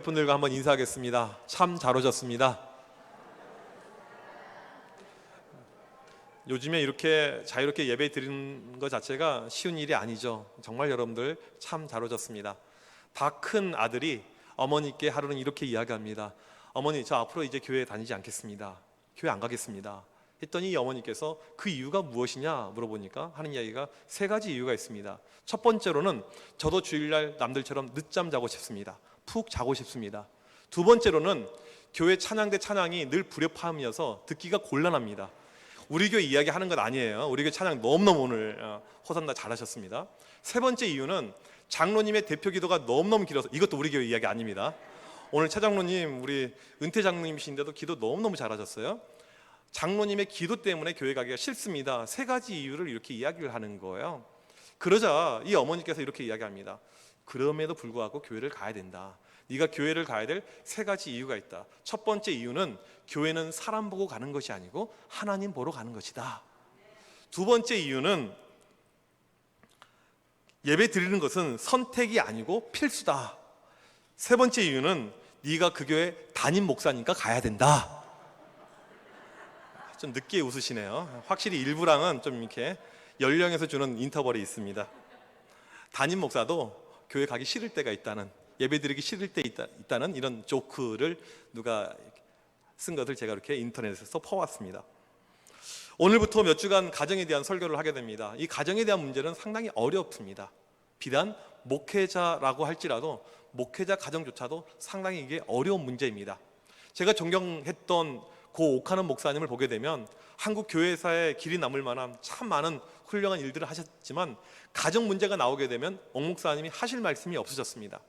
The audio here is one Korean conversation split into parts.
분들과 한번 인사하겠습니다. 참 잘 오셨습니다. 요즘에 이렇게 자유롭게 예배 드리는 것 자체가 쉬운 일이 아니죠. 정말 여러분들 참 잘 오셨습니다. 다 큰 아들이 어머니께 하루는 이렇게 이야기합니다. 어머니, 저 앞으로 이제 교회 다니지 않겠습니다. 교회 안 가겠습니다. 했더니 이 어머니께서 그 이유가 무엇이냐 물어보니까 하는 이야기가 세 가지 이유가 있습니다. 첫 번째로는 저도 주일날 남들처럼 늦잠 자고 싶습니다. 푹 자고 싶습니다. 두 번째로는 교회 찬양대 찬양이 늘 불협화음이어서 듣기가 곤란합니다. 우리 교회 이야기 하는 것 아니에요. 우리 교회 찬양 너무너무 오늘 호산나 잘하셨습니다. 세 번째 이유는 장로님의 대표 기도가 너무너무 길어서, 이것도 우리 교회 이야기 아닙니다. 오늘 최 장로님, 우리 은퇴 장로님이신데도 기도 너무너무 잘하셨어요. 장로님의 기도 때문에 교회 가기가 싫습니다. 세 가지 이유를 이렇게 이야기를 하는 거예요. 그러자 이 어머니께서 이렇게 이야기합니다. 그럼에도 불구하고 교회를 가야 된다. 네가 교회를 가야 될 세 가지 이유가 있다. 첫 번째 이유는 교회는 사람 보고 가는 것이 아니고 하나님 보러 가는 것이다. 두 번째 이유는 예배 드리는 것은 선택이 아니고 필수다. 세 번째 이유는 네가 그 교회 담임 목사니까 가야 된다. 좀 늦게 웃으시네요. 확실히 일부랑은 좀 이렇게 연령에서 주는 인터벌이 있습니다. 담임 목사도 교회 가기 싫을 때가 있다는, 예배 드리기 싫을 때 있다는 이런 조크를 누가 쓴 것을 제가 이렇게 인터넷에서 퍼왔습니다. 오늘부터 몇 주간 가정에 대한 설교를 하게 됩니다. 이 가정에 대한 문제는 상당히 어렵습니다. 비단 목회자라고 할지라도 목회자 가정조차도 상당히 이게 어려운 문제입니다. 제가 존경했던 고 오카는 목사님을 보게 되면 한국 교회사에 길이 남을 만한 참 많은 훌륭한 일들을 하셨지만 가정 문제가 나오게 되면 옥 목사님이 하실 말씀이 없으셨습니다.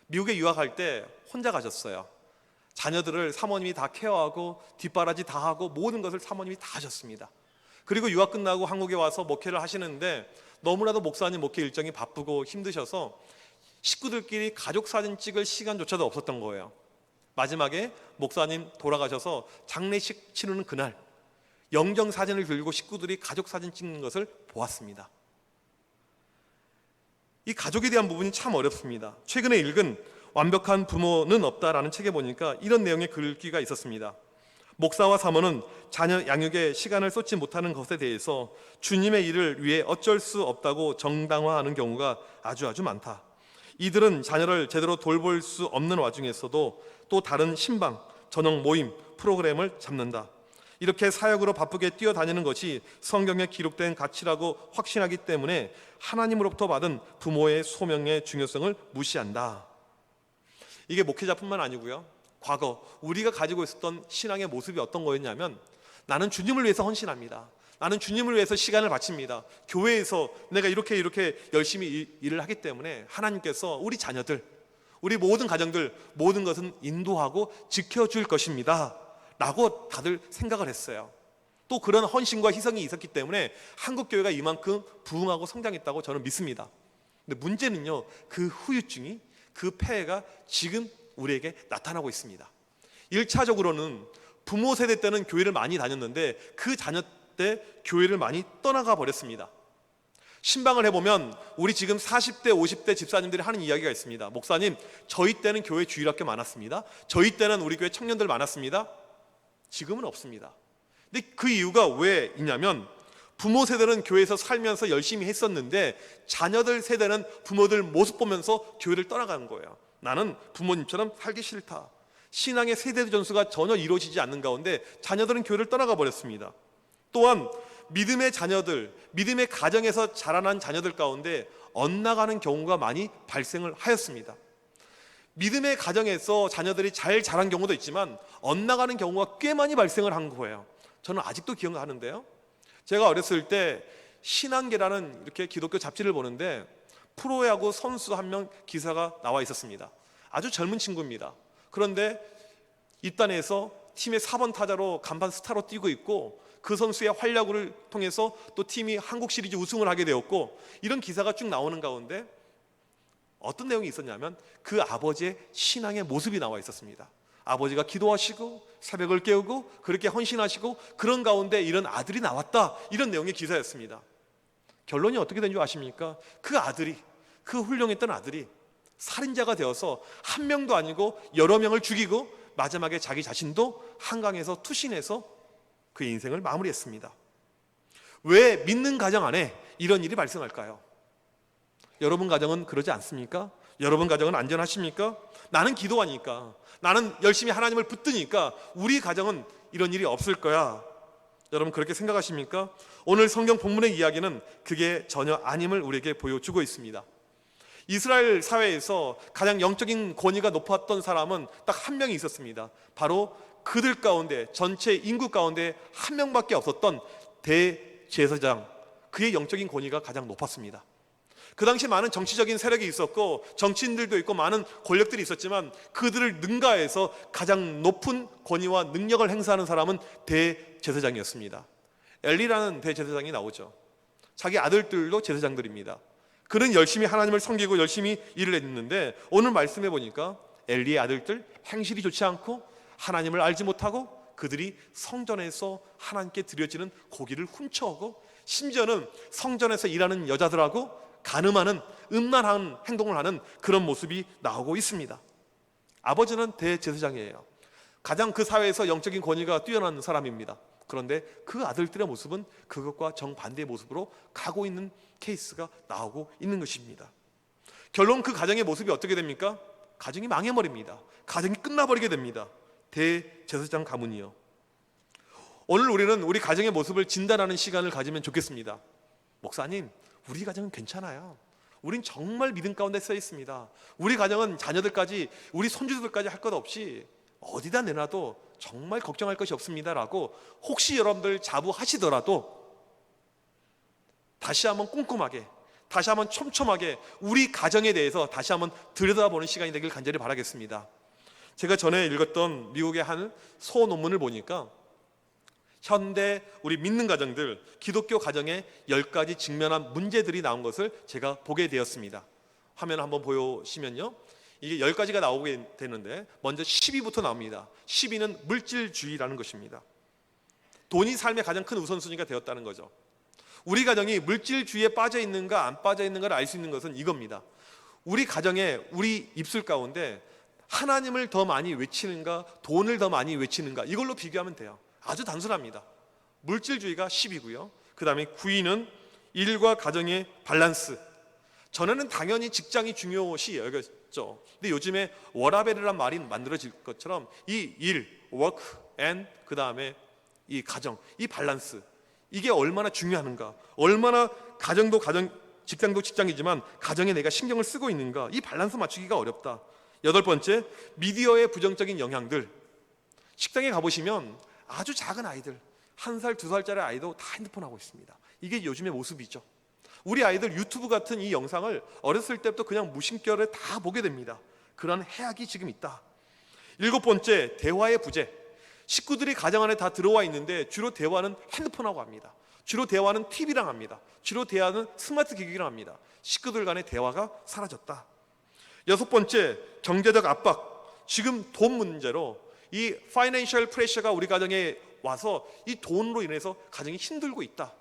미국에 유학할 때 혼자 가셨어요. 자녀들을 사모님이 다 케어하고 뒷바라지 다 하고 모든 것을 사모님이 다 하셨습니다. 그리고 유학 끝나고 한국에 와서 목회를 하시는데 너무나도 목사님 목회 일정이 바쁘고 힘드셔서 식구들끼리 가족 사진 찍을 시간조차도 없었던 거예요. 마지막에 목사님 돌아가셔서 장례식 치르는 그날 영정 사진을 들고 식구들이 가족 사진 찍는 것을 보았습니다. 이 가족에 대한 부분이 참 어렵습니다. 최근에 읽은 완벽한 부모는 없다라는 책에 보니까 이런 내용의 글귀가 있었습니다. 목사와 사모는 자녀 양육에 시간을 쏟지 못하는 것에 대해서 주님의 일을 위해 어쩔 수 없다고 정당화하는 경우가 아주 많다. 이들은 자녀를 제대로 돌볼 수 없는 와중에서도 또 다른 신방, 저녁 모임, 프로그램을 잡는다. 이렇게 사역으로 바쁘게 뛰어다니는 것이 성경에 기록된 가치라고 확신하기 때문에 하나님으로부터 받은 부모의 소명의 중요성을 무시한다. 이게 목회자뿐만 아니고요. 과거 우리가 가지고 있었던 신앙의 모습이 어떤 거였냐면 나는 주님을 위해서 헌신합니다. 나는 주님을 위해서 시간을 바칩니다. 교회에서 내가 이렇게 열심히 일을 하기 때문에 하나님께서 우리 자녀들, 우리 모든 가정들 모든 것은 인도하고 지켜줄 것입니다 라고 다들 생각을 했어요. 또 그런 헌신과 희생이 있었기 때문에 한국교회가 이만큼 부흥하고 성장했다고 저는 믿습니다. 근데 문제는요, 그 후유증이, 그 폐해가 지금 우리에게 나타나고 있습니다. 1차적으로는 부모 세대 때는 교회를 많이 다녔는데 그 자녀 때 교회를 많이 떠나가 버렸습니다. 신방을 해보면 우리 지금 40대 50대 집사님들이 하는 이야기가 있습니다. 목사님, 저희 때는 교회 주일학교 많았습니다. 저희 때는 우리 교회 청년들 많았습니다. 지금은 없습니다. 근데 그 이유가 왜 있냐면 부모 세대는 교회에서 살면서 열심히 했었는데 자녀들 세대는 부모들 모습 보면서 교회를 떠나가는 거예요. 나는 부모님처럼 살기 싫다. 신앙의 세대 전수가 전혀 이루어지지 않는 가운데 자녀들은 교회를 떠나가 버렸습니다. 또한 믿음의 자녀들, 믿음의 가정에서 자라난 자녀들 가운데 엇나가는 경우가 많이 발생을 하였습니다. 믿음의 가정에서 자녀들이 잘 자란 경우도 있지만 엇나가는 경우가 꽤 많이 발생을 한 거예요. 저는 아직도 기억하는데요. 제가 어렸을 때 신한계라는 이렇게 기독교 잡지를 보는데 프로야구 선수 한 명 기사가 나와 있었습니다. 아주 젊은 친구입니다. 그런데 입단해서 팀의 4번 타자로 간판 스타로 뛰고 있고 그 선수의 활약을 통해서 또 팀이 한국 시리즈 우승을 하게 되었고 이런 기사가 쭉 나오는 가운데 어떤 내용이 있었냐면 그 아버지의 신앙의 모습이 나와 있었습니다. 아버지가 기도하시고 새벽을 깨우고 그렇게 헌신하시고 그런 가운데 이런 아들이 나왔다, 이런 내용의 기사였습니다. 결론이 어떻게 된 줄 아십니까? 그 아들이, 그 훌륭했던 아들이 살인자가 되어서 한 명도 아니고 여러 명을 죽이고 마지막에 자기 자신도 한강에서 투신해서 그의 인생을 마무리했습니다. 왜 믿는 가정 안에 이런 일이 발생할까요? 여러분 가정은 그러지 않습니까? 여러분 가정은 안전하십니까? 나는 기도하니까, 나는 열심히 하나님을 붙드니까 우리 가정은 이런 일이 없을 거야. 여러분 그렇게 생각하십니까? 오늘 성경 본문의 이야기는 그게 전혀 아님을 우리에게 보여주고 있습니다. 이스라엘 사회에서 가장 영적인 권위가 높았던 사람은 딱 한 명이 있었습니다. 바로 그들 가운데, 전체 인구 가운데 한 명밖에 없었던 대제사장, 그의 영적인 권위가 가장 높았습니다. 그 당시 많은 정치적인 세력이 있었고 정치인들도 있고 많은 권력들이 있었지만 그들을 능가해서 가장 높은 권위와 능력을 행사하는 사람은 대제사장이었습니다. 엘리라는 대제사장이 나오죠. 자기 아들들도 제사장들입니다. 그는 열심히 하나님을 섬기고 열심히 일을 했는데 오늘 말씀해 보니까 엘리의 아들들 행실이 좋지 않고 하나님을 알지 못하고 그들이 성전에서 하나님께 드려지는 고기를 훔쳐오고 심지어는 성전에서 일하는 여자들하고 간음하는 음란한 행동을 하는 그런 모습이 나오고 있습니다. 아버지는 대제사장이에요. 가장 그 사회에서 영적인 권위가 뛰어난 사람입니다. 그런데 그 아들들의 모습은 그것과 정반대의 모습으로 가고 있는 케이스가 나오고 있는 것입니다. 결론 그 가정의 모습이 어떻게 됩니까? 가정이 망해버립니다. 가정이 끝나버리게 됩니다. 대제사장 가문이요. 오늘 우리는 우리 가정의 모습을 진단하는 시간을 가지면 좋겠습니다. 목사님, 우리 가정은 괜찮아요. 우린 정말 믿음 가운데 서 있습니다. 우리 가정은 자녀들까지, 우리 손주들까지 할 것 없이 어디다 내놔도 정말 걱정할 것이 없습니다라고 혹시 여러분들 자부하시더라도 다시 한번 꼼꼼하게, 다시 한번 촘촘하게 우리 가정에 대해서 다시 한번 들여다보는 시간이 되길 간절히 바라겠습니다. 제가 전에 읽었던 미국의 한 소논문을 보니까 현대 우리 믿는 가정들, 기독교 가정의 10가지 직면한 문제들이 나온 것을 제가 보게 되었습니다. 화면 한번 보시면요, 이게 10가지가 나오게 되는데 먼저 10위부터 나옵니다. 10위는 물질주의라는 것입니다. 돈이 삶의 가장 큰 우선순위가 되었다는 거죠. 우리 가정이 물질주의에 빠져 있는가 안 빠져 있는가를 알 수 있는 것은 이겁니다. 우리 가정에, 우리 입술 가운데 하나님을 더 많이 외치는가 돈을 더 많이 외치는가, 이걸로 비교하면 돼요. 아주 단순합니다. 물질주의가 10위고요. 그 다음에 9위는 일과 가정의 밸런스. 전에는 당연히 직장이 중요시 여겼죠. 근데 요즘에 워라밸이란 말이 만들어질 것처럼 이 일, work and 그 다음에 이 가정, 이 밸런스, 이게 얼마나 중요한가, 얼마나 가정도 가정, 직장도 직장이지만 가정에 내가 신경을 쓰고 있는가, 이 밸런스 맞추기가 어렵다. 8번째, 미디어의 부정적인 영향들. 식당에 가보시면 아주 작은 아이들, 1살, 2살짜리 아이도 다 핸드폰 하고 있습니다. 이게 요즘의 모습이죠. 우리 아이들 유튜브 같은 이 영상을 어렸을 때부터 그냥 무심결에 다 보게 됩니다. 그런 해악이 지금 있다. 7번째, 대화의 부재. 식구들이 가정 안에 다 들어와 있는데 주로 대화는 핸드폰하고 합니다. 주로 대화는 TV랑 합니다. 주로 대화는 스마트 기기랑 합니다. 식구들 간의 대화가 사라졌다. 6번째, 경제적 압박. 지금 돈 문제로 이 파이낸셜 프레셔가 우리 가정에 와서 이 돈으로 인해서 가정이 힘들고 있다.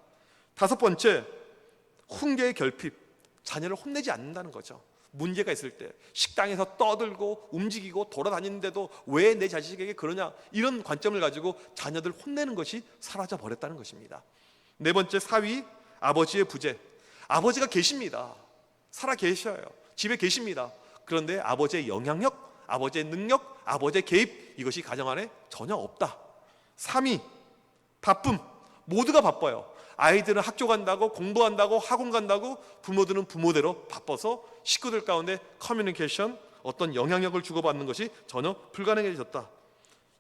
5번째, 훈계의 결핍. 자녀를 혼내지 않는다는 거죠. 문제가 있을 때 식당에서 떠들고 움직이고 돌아다니는데도 왜 내 자식에게 그러냐, 이런 관점을 가지고 자녀들 혼내는 것이 사라져 버렸다는 것입니다. 4번째, 4위, 아버지의 부재. 아버지가 계십니다. 살아 계셔요. 집에 계십니다. 그런데 아버지의 영향력, 아버지의 능력, 아버지의 개입, 이것이 가정 안에 전혀 없다. 3위, 바쁨. 모두가 바빠요. 아이들은 학교 간다고, 공부한다고, 학원 간다고, 부모들은 부모대로 바빠서 식구들 가운데 커뮤니케이션, 어떤 영향력을 주고받는 것이 전혀 불가능해졌다.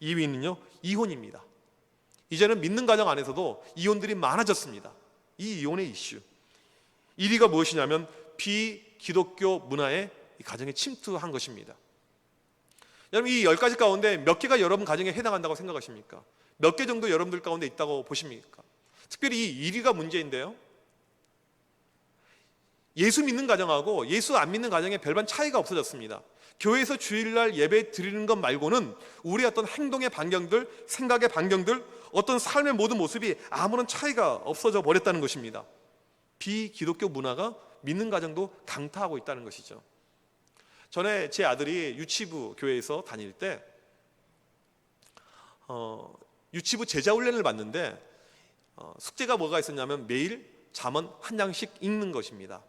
2위는요, 이혼입니다. 이제는 믿는 가정 안에서도 이혼들이 많아졌습니다. 이 이혼의 이슈. 1위가 무엇이냐면 비기독교 문화에 가정에 침투한 것입니다. 여러분, 이 10가지 가운데 몇 개가 여러분 가정에 해당한다고 생각하십니까? 몇 개 정도 여러분들 가운데 있다고 보십니까? 특별히 이 1위가 문제인데요, 예수 믿는 가정하고 예수 안 믿는 가정에 별반 차이가 없어졌습니다. 교회에서 주일날 예배 드리는 것 말고는 우리 어떤 행동의 반경들, 생각의 반경들, 어떤 삶의 모든 모습이 아무런 차이가 없어져 버렸다는 것입니다. 비기독교 문화가 믿는 가정도 강타하고 있다는 것이죠. 전에 제 아들이 유치부 교회에서 다닐 때 유치부 제자 훈련을 받는데 숙제가 뭐가 있었냐면 매일 잠언 한 장씩 읽는 것입니다.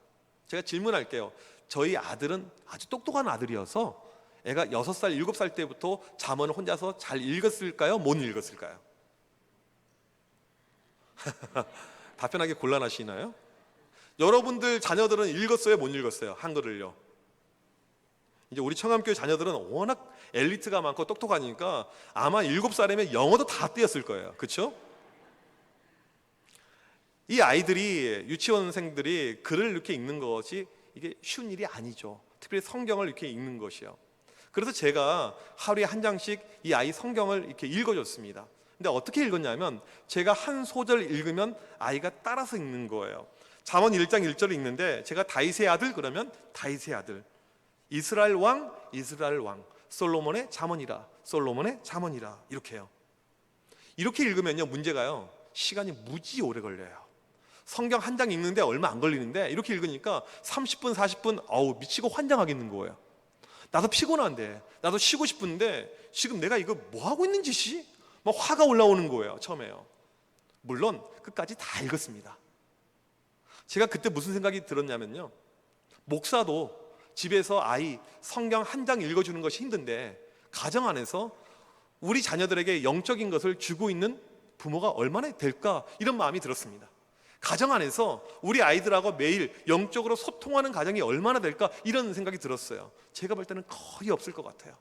제가 질문할게요. 저희 아들은 아주 똑똑한 아들이어서 애가 6살, 7살 때부터 잠언을 혼자서 잘 읽었을까요? 못 읽었을까요? 답변하기 곤란하시나요? 여러분들 자녀들은 읽었어요? 못 읽었어요? 한글을요? 이제 우리 청암교회 자녀들은 워낙 엘리트가 많고 똑똑하니까 아마 7살이면 영어도 다 띄었을 거예요. 그렇죠? 이 아이들이, 유치원생들이 글을 이렇게 읽는 것이 이게 쉬운 일이 아니죠. 특별히 성경을 이렇게 읽는 것이요. 그래서 제가 하루에 한 장씩 이 아이 성경을 이렇게 읽어줬습니다. 근데 어떻게 읽었냐면 제가 한 소절 읽으면 아이가 따라서 읽는 거예요. 잠언 1장 1절을 읽는데 제가 다윗의 아들 그러면 다윗의 아들, 이스라엘 왕 솔로몬의 잠언이라, 솔로몬의 잠언이라, 이렇게 해요. 이렇게 읽으면요, 문제가요, 시간이 무지 오래 걸려요. 성경 한 장 읽는데 얼마 안 걸리는데 이렇게 읽으니까 30분 40분 어우 미치고 환장하겠는 거예요. 나도 피곤한데, 나도 쉬고 싶은데 지금 내가 이거 뭐 하고 있는 짓이? 막 화가 올라오는 거예요. 처음에요. 물론 끝까지 다 읽었습니다. 제가 그때 무슨 생각이 들었냐면요, 목사도 집에서 아이 성경 한 장 읽어주는 것이 힘든데 가정 안에서 우리 자녀들에게 영적인 것을 주고 있는 부모가 얼마나 될까, 이런 마음이 들었습니다. 가정 안에서 우리 아이들하고 매일 영적으로 소통하는 가정이 얼마나 될까, 이런 생각이 들었어요. 제가 볼 때는 거의 없을 것 같아요.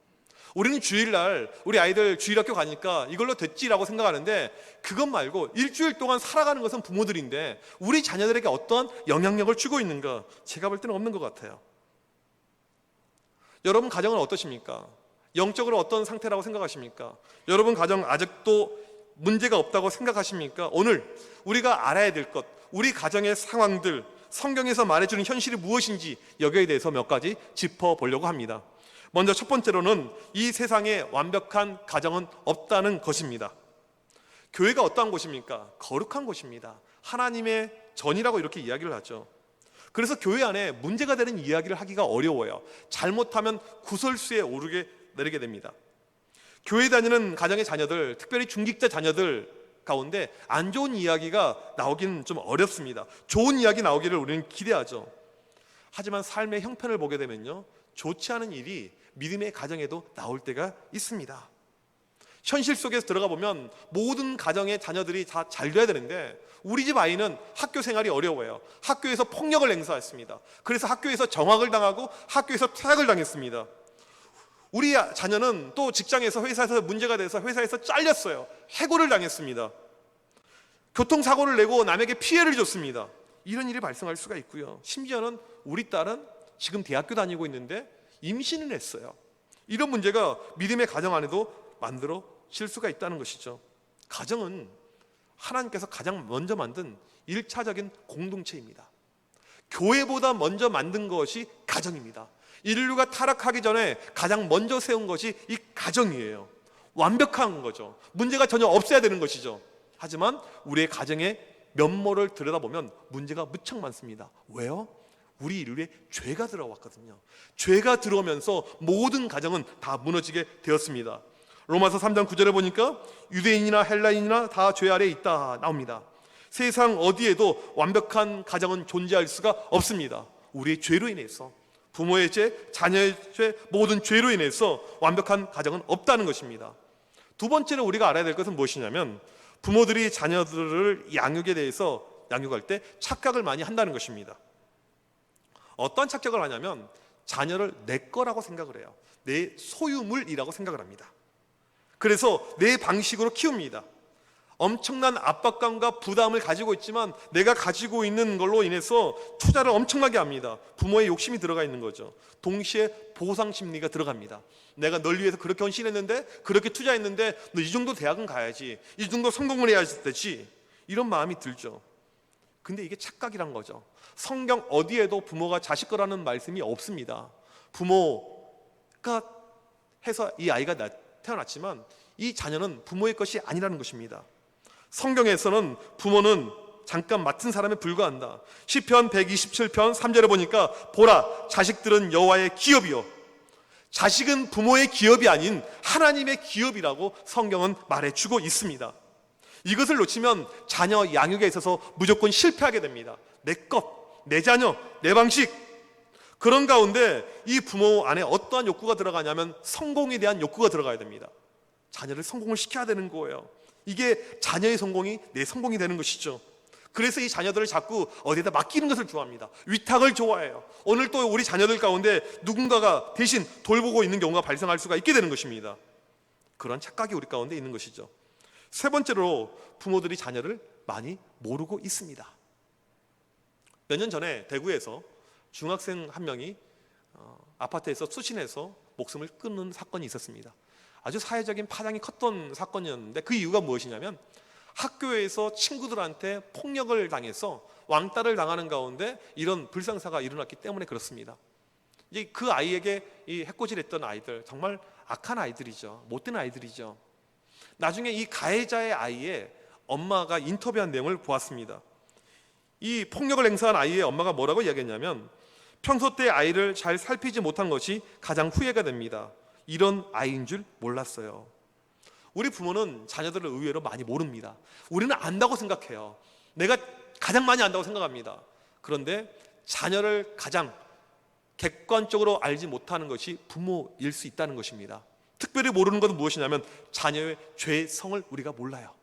우리는 주일날 우리 아이들 주일학교 가니까 이걸로 됐지라고 생각하는데 그것 말고 일주일 동안 살아가는 것은 부모들인데 우리 자녀들에게 어떤 영향력을 주고 있는가, 제가 볼 때는 없는 것 같아요. 여러분 가정은 어떠십니까? 영적으로 어떤 상태라고 생각하십니까? 여러분 가정 아직도 문제가 없다고 생각하십니까? 오늘 우리가 알아야 될 것, 우리 가정의 상황들, 성경에서 말해주는 현실이 무엇인지 여기에 대해서 몇 가지 짚어보려고 합니다. 먼저 첫 번째로는 이 세상에 완벽한 가정은 없다는 것입니다. 교회가 어떠한 곳입니까? 거룩한 곳입니다. 하나님의 전이라고 이렇게 이야기를 하죠. 그래서 교회 안에 문제가 되는 이야기를 하기가 어려워요. 잘못하면 구설수에 오르게 내리게 됩니다. 교회 다니는 가정의 자녀들, 특별히 중직자 자녀들 가운데 안 좋은 이야기가 나오기는 좀 어렵습니다. 좋은 이야기 나오기를 우리는 기대하죠. 하지만 삶의 형편을 보게 되면요, 좋지 않은 일이 믿음의 가정에도 나올 때가 있습니다. 현실 속에서 들어가 보면 모든 가정의 자녀들이 다 잘 돼야 되는데 우리 집 아이는 학교 생활이 어려워요. 학교에서 폭력을 행사했습니다. 그래서 학교에서 정학을 당하고 학교에서 퇴학을 당했습니다. 우리 자녀는 또 직장에서, 회사에서 문제가 돼서 회사에서 잘렸어요. 해고를 당했습니다. 교통사고를 내고 남에게 피해를 줬습니다. 이런 일이 발생할 수가 있고요. 심지어는 우리 딸은 지금 대학교 다니고 있는데 임신을 했어요. 이런 문제가 믿음의 가정 안에도 만들어질 수가 있다는 것이죠. 가정은 하나님께서 가장 먼저 만든 1차적인 공동체입니다. 교회보다 먼저 만든 것이 가정입니다. 인류가 타락하기 전에 가장 먼저 세운 것이 이 가정이에요. 완벽한 거죠. 문제가 전혀 없어야 되는 것이죠. 하지만 우리의 가정의 면모를 들여다보면 문제가 무척 많습니다. 왜요? 우리 인류에 죄가 들어왔거든요. 죄가 들어오면서 모든 가정은 다 무너지게 되었습니다. 로마서 3장 9절에 보니까 유대인이나 헬라인이나 다 죄 아래에 있다 나옵니다. 세상 어디에도 완벽한 가정은 존재할 수가 없습니다. 우리의 죄로 인해서, 부모의 죄, 자녀의 죄, 모든 죄로 인해서 완벽한 가정은 없다는 것입니다. 두 번째로 우리가 알아야 될 것은 무엇이냐면 부모들이 자녀들을 양육할 때 착각을 많이 한다는 것입니다. 어떤 착각을 하냐면 자녀를 내 거라고 생각을 해요. 내 소유물이라고 생각을 합니다. 그래서 내 방식으로 키웁니다. 엄청난 압박감과 부담을 가지고 있지만 내가 가지고 있는 걸로 인해서 투자를 엄청나게 합니다. 부모의 욕심이 들어가 있는 거죠. 동시에 보상 심리가 들어갑니다. 내가 널 위해서 그렇게 헌신했는데, 그렇게 투자했는데 너 이 정도 대학은 가야지, 이 정도 성공을 해야 되지, 이런 마음이 들죠. 근데 이게 착각이란 거죠. 성경 어디에도 부모가 자식 거라는 말씀이 없습니다. 부모가 해서 이 아이가 태어났지만 이 자녀는 부모의 것이 아니라는 것입니다. 성경에서는 부모는 잠깐 맡은 사람에 불과한다. 시편 127편 3절에 보니까 보라, 자식들은 여호와의 기업이요 자식은 부모의 기업이 아닌 하나님의 기업이라고 성경은 말해주고 있습니다. 이것을 놓치면 자녀 양육에 있어서 무조건 실패하게 됩니다. 내 것, 내 자녀, 내 방식. 그런 가운데 이 부모 안에 어떠한 욕구가 들어가냐면 성공에 대한 욕구가 들어가야 됩니다. 자녀를 성공을 시켜야 되는 거예요. 이게 자녀의 성공이 내 성공이 되는 것이죠. 그래서 이 자녀들을 자꾸 어디에다 맡기는 것을 좋아합니다. 위탁을 좋아해요. 오늘 또 우리 자녀들 가운데 누군가가 대신 돌보고 있는 경우가 발생할 수가 있게 되는 것입니다. 그런 착각이 우리 가운데 있는 것이죠. 세 번째로 부모들이 자녀를 많이 모르고 있습니다. 몇 년 전에 대구에서 중학생 한 명이 아파트에서 수신해서 목숨을 끊는 사건이 있었습니다. 아주 사회적인 파장이 컸던 사건이었는데 그 이유가 무엇이냐면 학교에서 친구들한테 폭력을 당해서 왕따를 당하는 가운데 이런 불상사가 일어났기 때문에 그렇습니다. 이제 그 아이에게 이 해코지했던 아이들, 정말 악한 아이들이죠. 못된 아이들이죠. 나중에 이 가해자의 아이의 엄마가 인터뷰한 내용을 보았습니다. 이 폭력을 행사한 아이의 엄마가 뭐라고 이야기했냐면 평소 때 아이를 잘 살피지 못한 것이 가장 후회가 됩니다. 이런 아이인 줄 몰랐어요. 우리 부모는 자녀들을 의외로 많이 모릅니다. 우리는 안다고 생각해요. 내가 가장 많이 안다고 생각합니다. 그런데 자녀를 가장 객관적으로 알지 못하는 것이 부모일 수 있다는 것입니다. 특별히 모르는 것은 무엇이냐면 자녀의 죄성을 우리가 몰라요.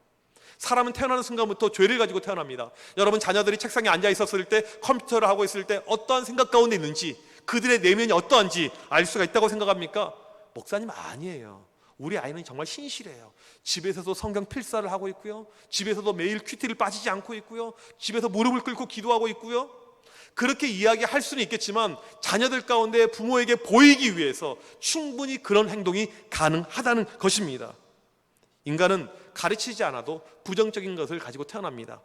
사람은 태어나는 순간부터 죄를 가지고 태어납니다. 여러분 자녀들이 책상에 앉아 있었을 때 컴퓨터를 하고 있을 때 어떠한 생각 가운데 있는지 그들의 내면이 어떠한지 알 수가 있다고 생각합니까? 목사님 아니에요. 우리 아이는 정말 신실해요. 집에서도 성경 필사를 하고 있고요. 집에서도 매일 큐티를 빠지지 않고 있고요. 집에서 무릎을 꿇고 기도하고 있고요. 그렇게 이야기할 수는 있겠지만 자녀들 가운데 부모에게 보이기 위해서 충분히 그런 행동이 가능하다는 것입니다. 인간은 가르치지 않아도 부정적인 것을 가지고 태어납니다.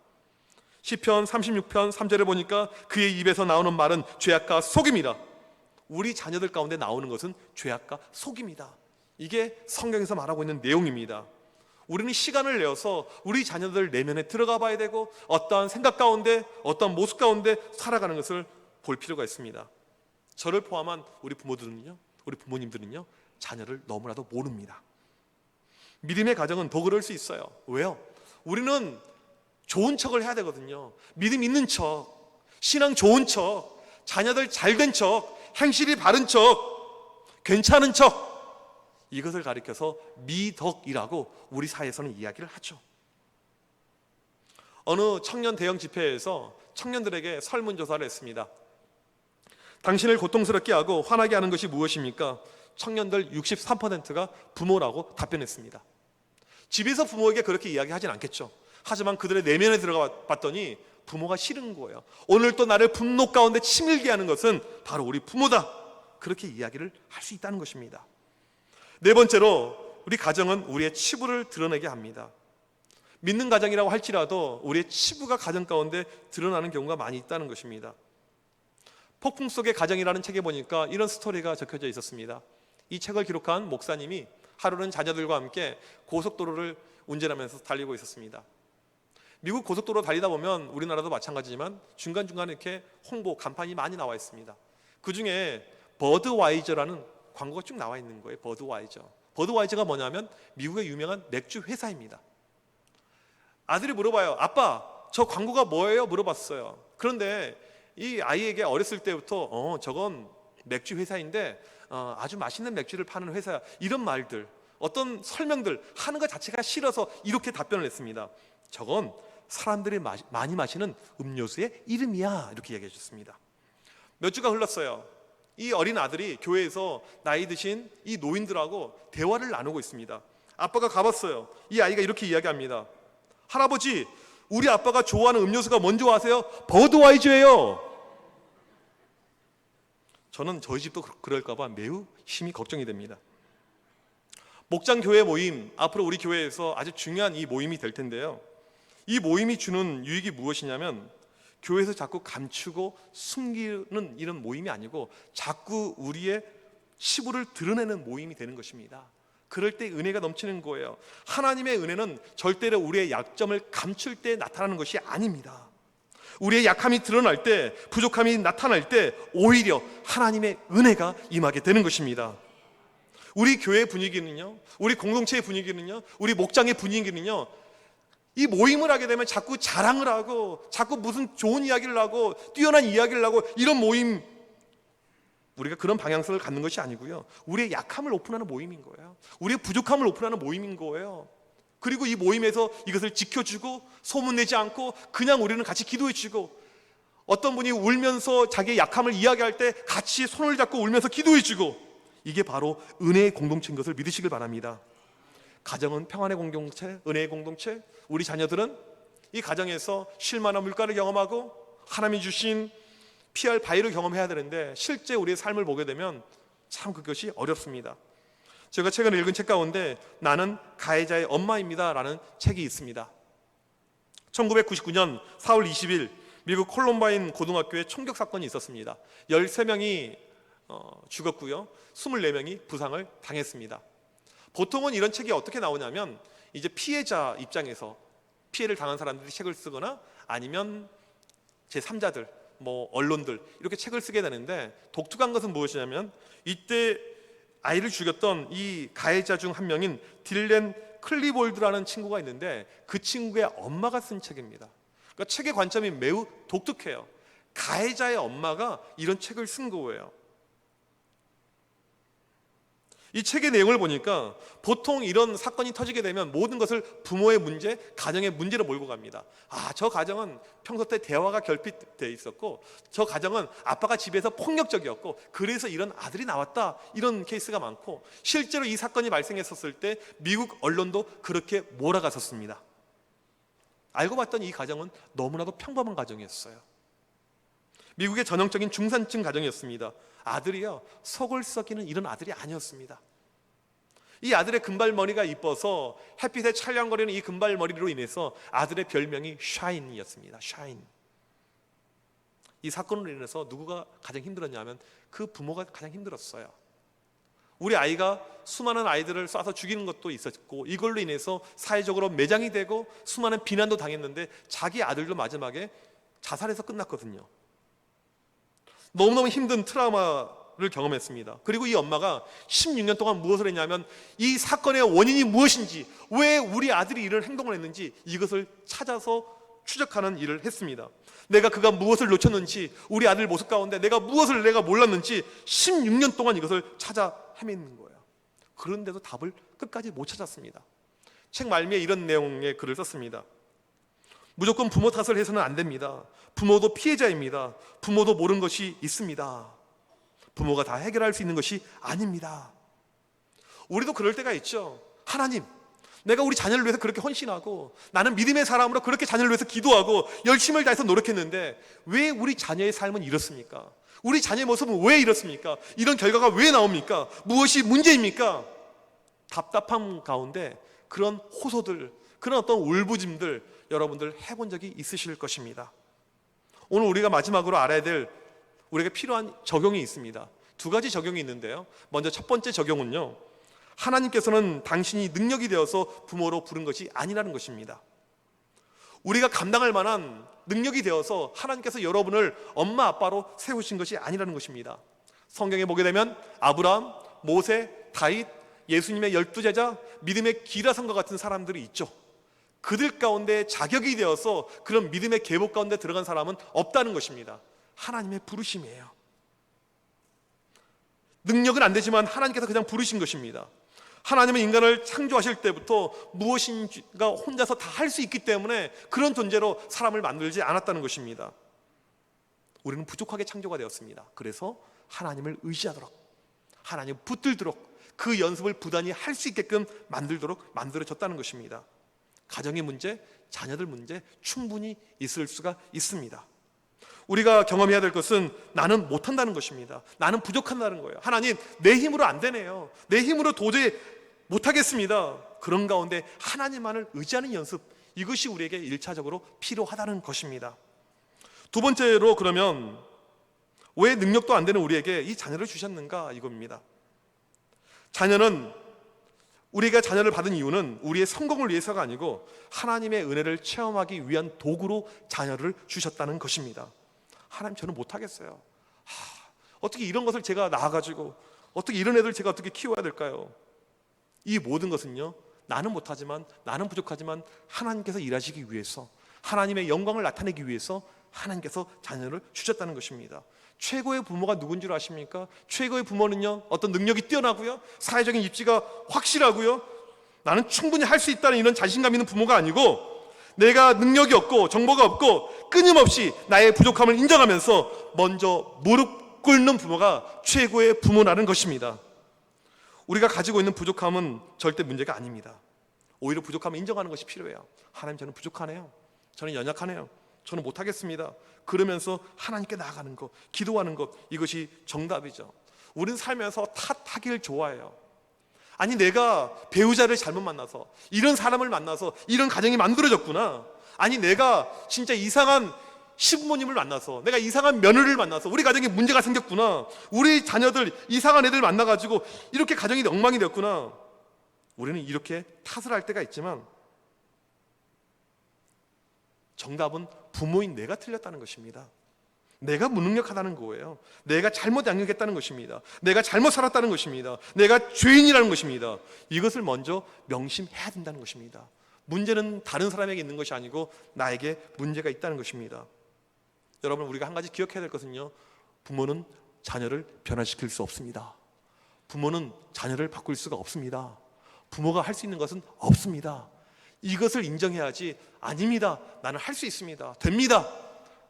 시편 36편 3절에 보니까 그의 입에서 나오는 말은 죄악과 속임이라. 우리 자녀들 가운데 나오는 것은 죄악과 속임이다. 이게 성경에서 말하고 있는 내용입니다. 우리는 시간을 내어서 우리 자녀들 내면에 들어가 봐야 되고 어떠한 생각 가운데 어떠한 모습 가운데 살아가는 것을 볼 필요가 있습니다. 저를 포함한 우리 부모들은요, 우리 부모님들은요 자녀를 너무나도 모릅니다. 믿음의 가정은 더 그럴 수 있어요. 왜요? 우리는 좋은 척을 해야 되거든요. 믿음 있는 척, 신앙 좋은 척, 자녀들 잘된 척, 행실이 바른 척, 괜찮은 척, 이것을 가리켜서 미덕이라고 우리 사회에서는 이야기를 하죠. 어느 청년 대형 집회에서 청년들에게 설문조사를 했습니다. 당신을 고통스럽게 하고 화나게 하는 것이 무엇입니까? 청년들 63%가 부모라고 답변했습니다. 집에서 부모에게 그렇게 이야기하진 않겠죠. 하지만 그들의 내면에 들어가 봤더니 부모가 싫은 거예요. 오늘 또 나를 분노 가운데 치밀게 하는 것은 바로 우리 부모다. 그렇게 이야기를 할 수 있다는 것입니다. 네 번째로 우리 가정은 우리의 치부를 드러내게 합니다. 믿는 가정이라고 할지라도 우리의 치부가 가정 가운데 드러나는 경우가 많이 있다는 것입니다. 폭풍 속의 가정이라는 책에 보니까 이런 스토리가 적혀져 있었습니다. 이 책을 기록한 목사님이 하루는 자녀들과 함께 고속도로를 운전하면서 달리고 있었습니다. 미국 고속도로 달리다 보면 우리나라도 마찬가지지만 중간중간에 이렇게 홍보 간판이 많이 나와 있습니다. 그 중에 버드와이저라는 광고가 쭉 나와 있는 거예요. 버드와이저. 버드와이저가 뭐냐면 미국의 유명한 맥주 회사입니다. 아들이 물어봐요. 아빠, 저 광고가 뭐예요? 물어봤어요. 그런데 이 아이에게 어렸을 때부터 저건 맥주 회사인데 아주 맛있는 맥주를 파는 회사야. 이런 말들, 어떤 설명들 하는 것 자체가 싫어서 이렇게 답변을 했습니다. 저건 사람들이 많이 마시는 음료수의 이름이야. 이렇게 얘기해 줬습니다. 몇 주가 흘렀어요. 이 어린 아들이 교회에서 나이 드신 이 노인들하고 대화를 나누고 있습니다. 아빠가 가봤어요. 이 아이가 이렇게 이야기합니다. 할아버지, 우리 아빠가 좋아하는 음료수가 뭔지 아세요? 버드와이저예요. 저는 저희 집도 그럴까 봐 매우 심히 걱정이 됩니다. 목장 교회 모임, 앞으로 우리 교회에서 아주 중요한 이 모임이 될 텐데요. 이 모임이 주는 유익이 무엇이냐면 교회에서 자꾸 감추고 숨기는 이런 모임이 아니고 자꾸 우리의 치부를 드러내는 모임이 되는 것입니다. 그럴 때 은혜가 넘치는 거예요. 하나님의 은혜는 절대로 우리의 약점을 감출 때 나타나는 것이 아닙니다. 우리의 약함이 드러날 때, 부족함이 나타날 때 오히려 하나님의 은혜가 임하게 되는 것입니다. 우리 교회 분위기는요, 우리 공동체의 분위기는요, 우리 목장의 분위기는요, 이 모임을 하게 되면 자꾸 자랑을 하고 자꾸 무슨 좋은 이야기를 하고 뛰어난 이야기를 하고 이런 모임, 우리가 그런 방향성을 갖는 것이 아니고요, 우리의 약함을 오픈하는 모임인 거예요. 우리의 부족함을 오픈하는 모임인 거예요. 그리고 이 모임에서 이것을 지켜주고 소문내지 않고 그냥 우리는 같이 기도해주고, 어떤 분이 울면서 자기의 약함을 이야기할 때 같이 손을 잡고 울면서 기도해주고, 이게 바로 은혜의 공동체인 것을 믿으시길 바랍니다. 가정은 평안의 공동체, 은혜의 공동체. 우리 자녀들은 이 가정에서 쉴만한 물가를 경험하고 하나님이 주신 피할 바위를 경험해야 되는데, 실제 우리의 삶을 보게 되면 참 그것이 어렵습니다. 제가 최근에 읽은 책 가운데 나는 가해자의 엄마입니다 라는 책이 있습니다. 1999년 4월 20일 미국 콜럼바인 고등학교에 총격 사건이 있었습니다. 13명이 죽었고요, 24명이 부상을 당했습니다. 보통은 이런 책이 어떻게 나오냐면, 이제 피해자 입장에서 피해를 당한 사람들이 책을 쓰거나 아니면 제3자들, 언론들, 이렇게 책을 쓰게 되는데, 독특한 것은 무엇이냐면 이때 아이를 죽였던 이 가해자 중 한 명인 딜렌 클리볼드라는 친구가 있는데, 그 친구의 엄마가 쓴 책입니다. 그러니까 책의 관점이 매우 독특해요. 가해자의 엄마가 이런 책을 쓴 거예요. 이 책의 내용을 보니까 보통 이런 사건이 터지게 되면 모든 것을 부모의 문제, 가정의 문제로 몰고 갑니다. 저 가정은 평소 때 대화가 결핍되어 있었고, 저 가정은 아빠가 집에서 폭력적이었고 그래서 이런 아들이 나왔다, 이런 케이스가 많고, 실제로 이 사건이 발생했었을 때 미국 언론도 그렇게 몰아갔었습니다. 알고 봤더니 이 가정은 너무나도 평범한 가정이었어요. 미국의 전형적인 중산층 가정이었습니다. 아들이요, 속을 썩이는 이런 아들이 아니었습니다. 이 아들의 금발머리가 이뻐서 햇빛에 찰랑거리는 이 금발머리로 인해서 아들의 별명이 샤인이었습니다. 샤인. 이 사건으로 인해서 누구가 가장 힘들었냐면 그 부모가 가장 힘들었어요. 우리 아이가 수많은 아이들을 쏴서 죽이는 것도 있었고, 이걸로 인해서 사회적으로 매장이 되고 수많은 비난도 당했는데 자기 아들도 마지막에 자살해서 끝났거든요. 너무너무 힘든 트라우마를 경험했습니다. 그리고 이 엄마가 16년 동안 무엇을 했냐면, 이 사건의 원인이 무엇인지, 왜 우리 아들이 이런 행동을 했는지 이것을 찾아서 추적하는 일을 했습니다. 그가 무엇을 놓쳤는지, 우리 아들 모습 가운데 내가 무엇을 몰랐는지 16년 동안 이것을 찾아 헤매는 거예요. 그런데도 답을 끝까지 못 찾았습니다. 책 말미에 이런 내용의 글을 썼습니다. 무조건 부모 탓을 해서는 안 됩니다. 부모도 피해자입니다. 부모도 모르는 것이 있습니다. 부모가 다 해결할 수 있는 것이 아닙니다. 우리도 그럴 때가 있죠. 하나님, 내가 우리 자녀를 위해서 그렇게 헌신하고 나는 믿음의 사람으로 그렇게 자녀를 위해서 기도하고 열심을 다해서 노력했는데 왜 우리 자녀의 삶은 이렇습니까? 우리 자녀의 모습은 왜 이렇습니까? 이런 결과가 왜 나옵니까? 무엇이 문제입니까? 답답함 가운데 그런 호소들, 그런 어떤 울부짐들 여러분들 해본 적이 있으실 것입니다. 오늘 우리가 마지막으로 알아야 될, 우리에게 필요한 적용이 있습니다. 2가지 적용이 있는데요. 먼저 첫 번째 적용은요, 하나님께서는 당신이 능력이 되어서 부모로 부른 것이 아니라는 것입니다. 우리가 감당할 만한 능력이 되어서 하나님께서 여러분을 엄마 아빠로 세우신 것이 아니라는 것입니다. 성경에 보게 되면 아브라함, 모세, 다윗, 예수님의 12제자, 믿음의 기라성과 같은 사람들이 있죠. 그들 가운데 자격이 되어서 그런 믿음의 계복 가운데 들어간 사람은 없다는 것입니다. 하나님의 부르심이에요. 능력은 안 되지만 하나님께서 그냥 부르신 것입니다. 하나님은 인간을 창조하실 때부터 무엇인가 혼자서 다 할 수 있기 때문에 그런 존재로 사람을 만들지 않았다는 것입니다. 우리는 부족하게 창조가 되었습니다. 그래서 하나님을 의지하도록, 하나님을 붙들도록, 그 연습을 부단히 할 수 있게끔 만들도록 만들어졌다는 것입니다. 가정의 문제, 자녀들 문제 충분히 있을 수가 있습니다. 우리가 경험해야 될 것은 나는 못한다는 것입니다. 나는 부족한다는 거예요. 하나님, 내 힘으로 안 되네요. 내 힘으로 도저히 못하겠습니다. 그런 가운데 하나님만을 의지하는 연습, 이것이 우리에게 1차적으로 필요하다는 것입니다. 2번째로, 그러면 왜 능력도 안 되는 우리에게 이 자녀를 주셨는가, 이겁니다. 자녀는, 우리가 자녀를 받은 이유는 우리의 성공을 위해서가 아니고 하나님의 은혜를 체험하기 위한 도구로 자녀를 주셨다는 것입니다. 하나님, 저는 못하겠어요. 어떻게 이런 것을 제가 낳아가지고 어떻게 이런 애들 제가 어떻게 키워야 될까요? 이 모든 것은요, 나는 못하지만, 나는 부족하지만 하나님께서 일하시기 위해서, 하나님의 영광을 나타내기 위해서 하나님께서 자녀를 주셨다는 것입니다. 최고의 부모가 누군 줄 아십니까? 최고의 부모는요, 어떤 능력이 뛰어나고요, 사회적인 입지가 확실하고요, 나는 충분히 할 수 있다는 이런 자신감 있는 부모가 아니고, 내가 능력이 없고 정보가 없고 끊임없이 나의 부족함을 인정하면서 먼저 무릎 꿇는 부모가 최고의 부모라는 것입니다. 우리가 가지고 있는 부족함은 절대 문제가 아닙니다. 오히려 부족함을 인정하는 것이 필요해요. 하나님, 저는 부족하네요. 저는 연약하네요. 저는 못하겠습니다. 그러면서 하나님께 나아가는 것, 기도하는 것, 이것이 정답이죠. 우리는 살면서 탓하기를 좋아해요. 아니, 내가 배우자를 잘못 만나서, 이런 사람을 만나서 이런 가정이 만들어졌구나. 아니, 내가 진짜 이상한 시부모님을 만나서, 내가 이상한 며느리를 만나서 우리 가정에 문제가 생겼구나. 우리 자녀들 이상한 애들 만나가지고 이렇게 가정이 엉망이 됐구나. 우리는 이렇게 탓을 할 때가 있지만 정답은 부모인 내가 틀렸다는 것입니다. 내가 무능력하다는 거예요. 내가 잘못 양육했다는 것입니다. 내가 잘못 살았다는 것입니다. 내가 죄인이라는 것입니다. 이것을 먼저 명심해야 된다는 것입니다. 문제는 다른 사람에게 있는 것이 아니고 나에게 문제가 있다는 것입니다. 여러분, 우리가 한 가지 기억해야 될 것은요, 부모는 자녀를 변화시킬 수 없습니다. 부모는 자녀를 바꿀 수가 없습니다. 부모가 할 수 있는 것은 없습니다. 이것을 인정해야지, 아닙니다, 나는 할 수 있습니다, 됩니다.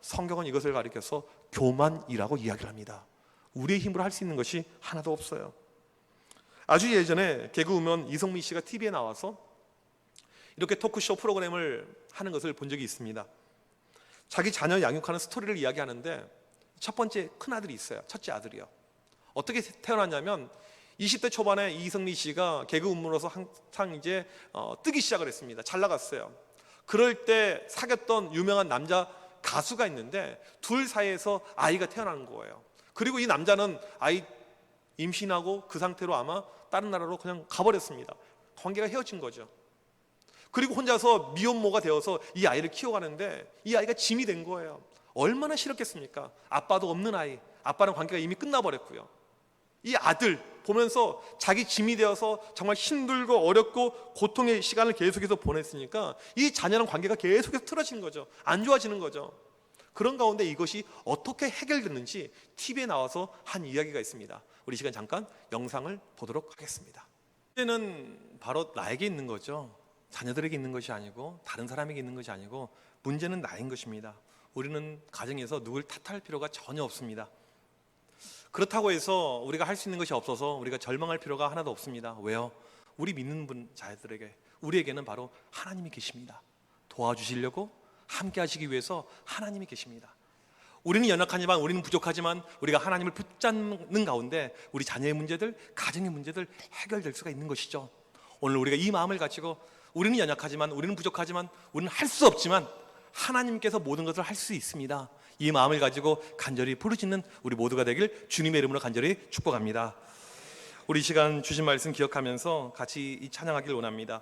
성경은 이것을 가리켜서 교만이라고 이야기를 합니다. 우리의 힘으로 할 수 있는 것이 하나도 없어요. 아주 예전에 개그우먼 이성미 씨가 TV에 나와서 이렇게 토크쇼 프로그램을 하는 것을 본 적이 있습니다. 자기 자녀 양육하는 스토리를 이야기하는데, 첫 번째 큰아들이 있어요. 첫째 아들이요. 어떻게 태어났냐면 20대 초반에 이성미 씨가 개그우먼으로서 한창 이제 뜨기 시작을 했습니다. 잘 나갔어요. 그럴 때 사귀었던 유명한 남자 가수가 있는데 둘 사이에서 아이가 태어나는 거예요. 그리고 이 남자는 아이 임신하고 그 상태로 아마 다른 나라로 그냥 가버렸습니다. 관계가 헤어진 거죠. 그리고 혼자서 미혼모가 되어서 이 아이를 키워가는데 이 아이가 짐이 된 거예요. 얼마나 싫었겠습니까? 아빠도 없는 아이, 아빠랑 관계가 이미 끝나버렸고요. 이 아들 보면서 자기 짐이 되어서 정말 힘들고 어렵고 고통의 시간을 계속해서 보냈으니까 이 자녀랑 관계가 계속해서 틀어지는 거죠. 안 좋아지는 거죠. 그런 가운데 이것이 어떻게 해결됐는지 TV에 나와서 한 이야기가 있습니다. 우리 시간 잠깐 영상을 보도록 하겠습니다. 문제는 바로 나에게 있는 거죠. 자녀들에게 있는 것이 아니고 다른 사람에게 있는 것이 아니고 문제는 나인 것입니다. 우리는 가정에서 누굴 탓할 필요가 전혀 없습니다. 그렇다고 해서 우리가 할 수 있는 것이 없어서 우리가 절망할 필요가 하나도 없습니다. 왜요? 우리 믿는 자들에게, 우리에게는 바로 하나님이 계십니다. 도와주시려고 함께 하시기 위해서 하나님이 계십니다. 우리는 연약하지만, 우리는 부족하지만 우리가 하나님을 붙잡는 가운데 우리 자녀의 문제들, 가정의 문제들 해결될 수가 있는 것이죠. 오늘 우리가 이 마음을 가지고 우리는 연약하지만, 우리는 부족하지만, 우리는 할 수 없지만 하나님께서 모든 것을 할 수 있습니다. 이 마음을 가지고 간절히 부르짖는 우리 모두가 되길 주님의 이름으로 간절히 축복합니다. 우리 시간 주신 말씀 기억하면서 같이 이 찬양하길 원합니다.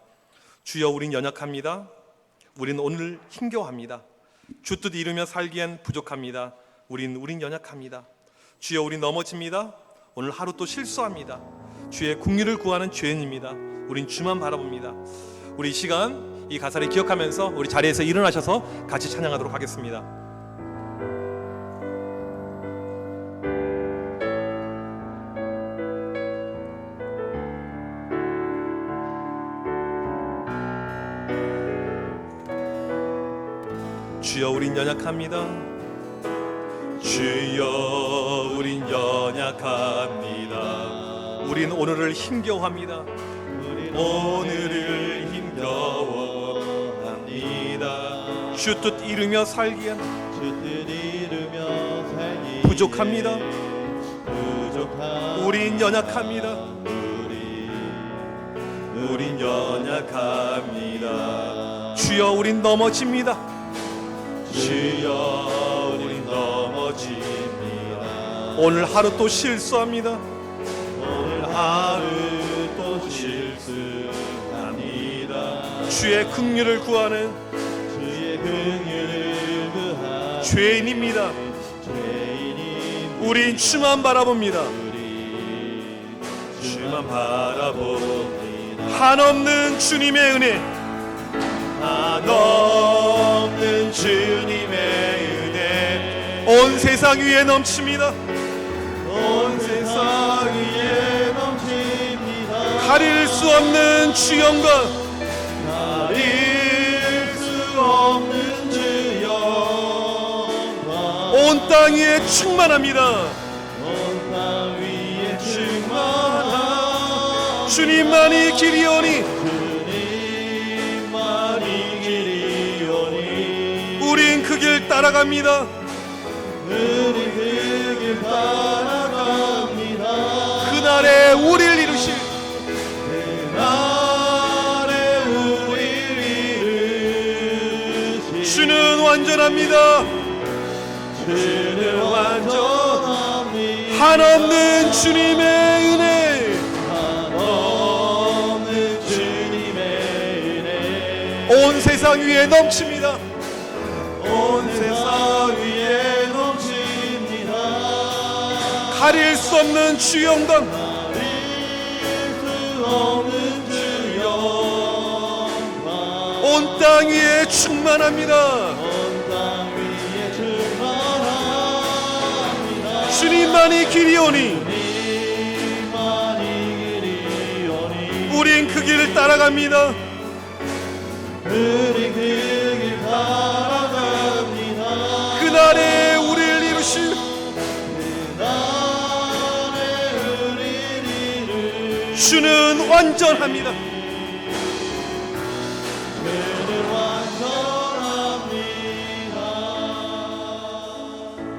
주여, 우린 연약합니다. 우린 오늘 힘겨워합니다. 주 뜻 이루며 살기엔 부족합니다. 우린 연약합니다. 주여, 우린 넘어집니다. 오늘 하루 또 실수합니다. 주의 긍휼을 구하는 죄인입니다. 우린 주만 바라봅니다. 우리 이 시간 이 가사를 기억하면서 우리 자리에서 일어나셔서 같이 찬양하도록 하겠습니다. 주여, 우린 연약합니다. 주여, 우린 연약합니다. 우린 오늘을 힘겨워합니다. 오늘을 힘겨워합니다. 주 뜻 이루며 살기엔 부족합니다. 우린 연약합니다. 우린 연약합니다. 주여, 우린 넘어집니다. 주여, 우린 넘어집니다. 오늘 하루 또 실수합니다. 오늘 하루 또 실수합니다. 주의 긍휼을 구하는 죄인입니다. 우린 주만 바라봅니다. 주만 바라봅니다. 한없는 주님의 은혜, 한없는 주님의 은혜 온 세상 위에 넘칩니다. 온 세상 위에 넘칩니다. 가릴 수 없는 주 영광, 가릴 수 없는 주 영광 온 땅 위에 충만합니다. 온 땅 위에 충만한 주님만이 길이오니, 주님만이 길이오니 우린 그 길 따라갑니다. 우린 그 길 따라갑니다. 그날에 우리를 이루실, 그날에 우리를 이루실 주는 완전합니다. 주는 완전합니다. 한없는 주님의 은혜, 한없는 주님의 은혜 온 세상 위에 넘칩니다. 온 세상 위에 넘칩니다. 가릴 수 없는 주 영광, 가릴 수 없는 주 영광 온 땅 위에 충만합니다. 온 땅 위에 충만합니다. 주님만이 길이오니, 주님만이 길이오니 우린 그 길을 따라갑니다. 우린 그 길 따라갑니다. 그날에 우리를 이루실, 그날에 우리를 이루실 주는 완전합니다. 주는 완전합니다.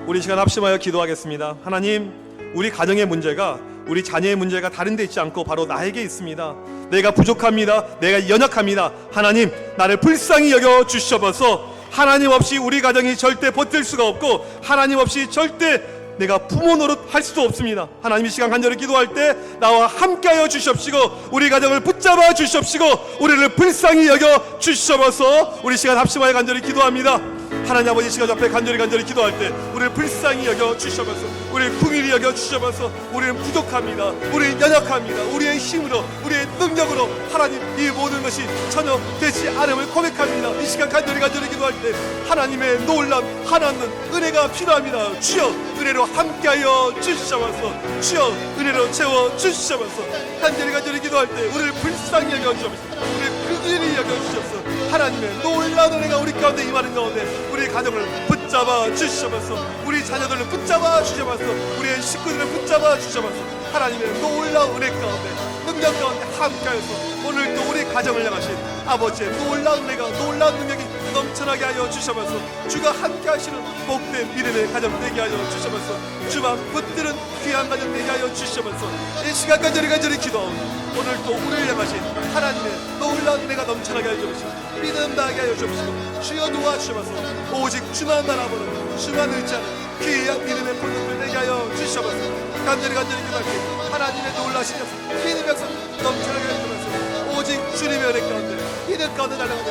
우리 시간 합심하여 기도하겠습니다. 하나님, 우리 가정의 문제가, 우리 자녀의 문제가 다른 데 있지 않고 바로 나에게 있습니다. 내가 부족합니다. 내가 연약합니다. 하나님, 나를 불쌍히 여겨 주셔서 하나님 없이 우리 가정이 절대 버틸 수가 없고, 하나님 없이 절대 내가 부모 노릇 할 수도 없습니다. 하나님, 이 시간 간절히 기도할 때 나와 함께하여 주시옵시고 우리 가정을 붙잡아 주시옵시고 우리를 불쌍히 여겨 주시옵소서. 우리 시간 합심하여 간절히 기도합니다. 하나님 아버지, 시간 앞에 간절히 기도할 때 우리를 불쌍히 여겨 주시옵소서. 우리를 긍휼히 여겨 주시옵소서. 우리는 부족합니다. 우리는 연약합니다. 우리의 힘으로, 우리의 능력으로 하나님 이 모든 것이 전혀 되지 않음을 고백합니다. 이 시간 간절히 기도할 때 하나님의 놀라운 하나님 은혜가 필요합니다. 주여, 은혜로 함께하여 주시옵소서. 주여, 은혜로 채워 주시옵소서. 간절히 기도할 때 우리를 불쌍히 여겨 주시옵소서. 우리를 긍휼히 여겨 주시옵소서. 하나님의 놀라운 은혜가 우리 가운데 임하는 가운데 우리 가정을 붙잡아 주시옵소서. 우리 자녀들을 붙잡아 주시옵소서. 우리의 식구들을 붙잡아 주시옵소서. 하나님의 놀라운 은혜 가운데, 능력 가운데 함께하여서 오늘도 우리 가정을 향하신 아버지의 놀라운 은혜가, 놀라운 능력이 넘쳐나게 하여 주시옵소서. 주가 함께하시는 복된 믿음의 가정 되게 하여 주시옵소서. 주만 붙드는 귀한 가정 되게 하여 주시옵소서. 이 시간 간절히 기도하오니 오늘도 우리를 향하신 하나님의 놀라운 은혜가 넘쳐나게 하여 주시옵소서. 믿음 나게 하여 주옵시고 주여 도와주시옵소서. 오직 주만 바라보는, 주만 의지하는 귀한 믿음의 본능을 내게 하여 주시옵소서. 간절히 기도할게. 하나님의 놀라신 역사, 믿음의 역사 넘쳐나게 하여 주옵소서. 오직 주님의 은혜 가운데, 믿음 가운데 날아가게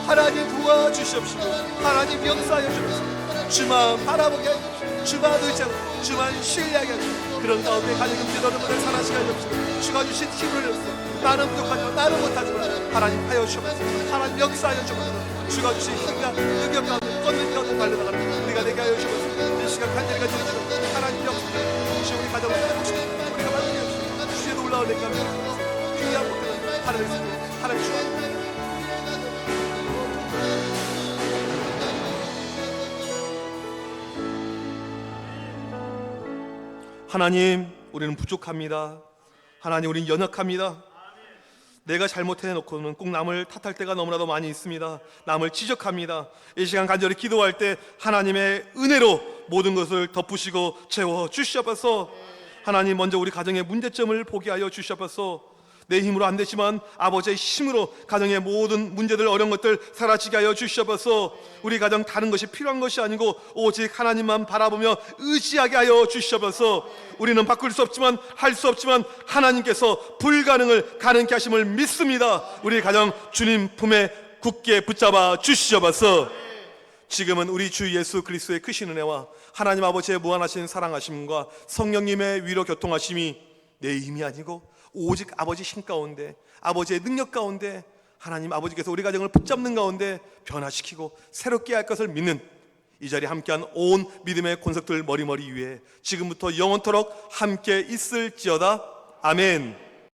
하나님 도와주시옵시고 하나님 역사하여 주옵소서. 주만 바라보게 하여 주옵소서. 주만 의지하고 주만 신뢰하게 하여 주옵소서. 그런 가운데 가정의 기도하는 분을 살아시게 하여 주옵소서. 주가 주신 힘을 내옵소서. 나는 부족하지만, 나는 못하지만 하나님 하여 주옵소서. 하나님 역사하여 주옵소서. 주가 주신 힘과 능력 가운데, 권능 가운데 달려나가는 우리가 되게 하여 주옵소서. 이 시간 간절히 기도 하나님 역사, 주여 우리 가정을 살아보시고 우리가 만들게 하옵소서. 주의 놀라운 은혜가 귀한 복들을 하나님 주옵소서. 하나님, 우리는 부족합니다. 하나님, 우리는 연약합니다. 내가 잘못해놓고는 꼭 남을 탓할 때가 너무나도 많이 있습니다. 남을 지적합니다. 이 시간 간절히 기도할 때 하나님의 은혜로 모든 것을 덮으시고 채워 주시옵소서. 하나님, 먼저 우리 가정의 문제점을 보게 하여 주시옵소서. 내 힘으로 안 되지만 아버지의 힘으로 가정의 모든 문제들, 어려운 것들 사라지게 하여 주시옵소서. 우리 가정 다른 것이 필요한 것이 아니고 오직 하나님만 바라보며 의지하게 하여 주시옵소서. 우리는 바꿀 수 없지만, 할 수 없지만 하나님께서 불가능을 가능케 하심을 믿습니다. 우리 가정 주님 품에 굳게 붙잡아 주시옵소서. 지금은 우리 주 예수 그리스도의 크신 은혜와 하나님 아버지의 무한하신 사랑하심과 성령님의 위로 교통하심이 내 힘이 아니고 오직 아버지 힘 가운데, 아버지의 능력 가운데, 하나님 아버지께서 우리 가정을 붙잡는 가운데 변화시키고 새롭게 할 것을 믿는 이 자리에 함께한 온 믿음의 권속들 머리머리 위에 지금부터 영원토록 함께 있을지어다. 아멘.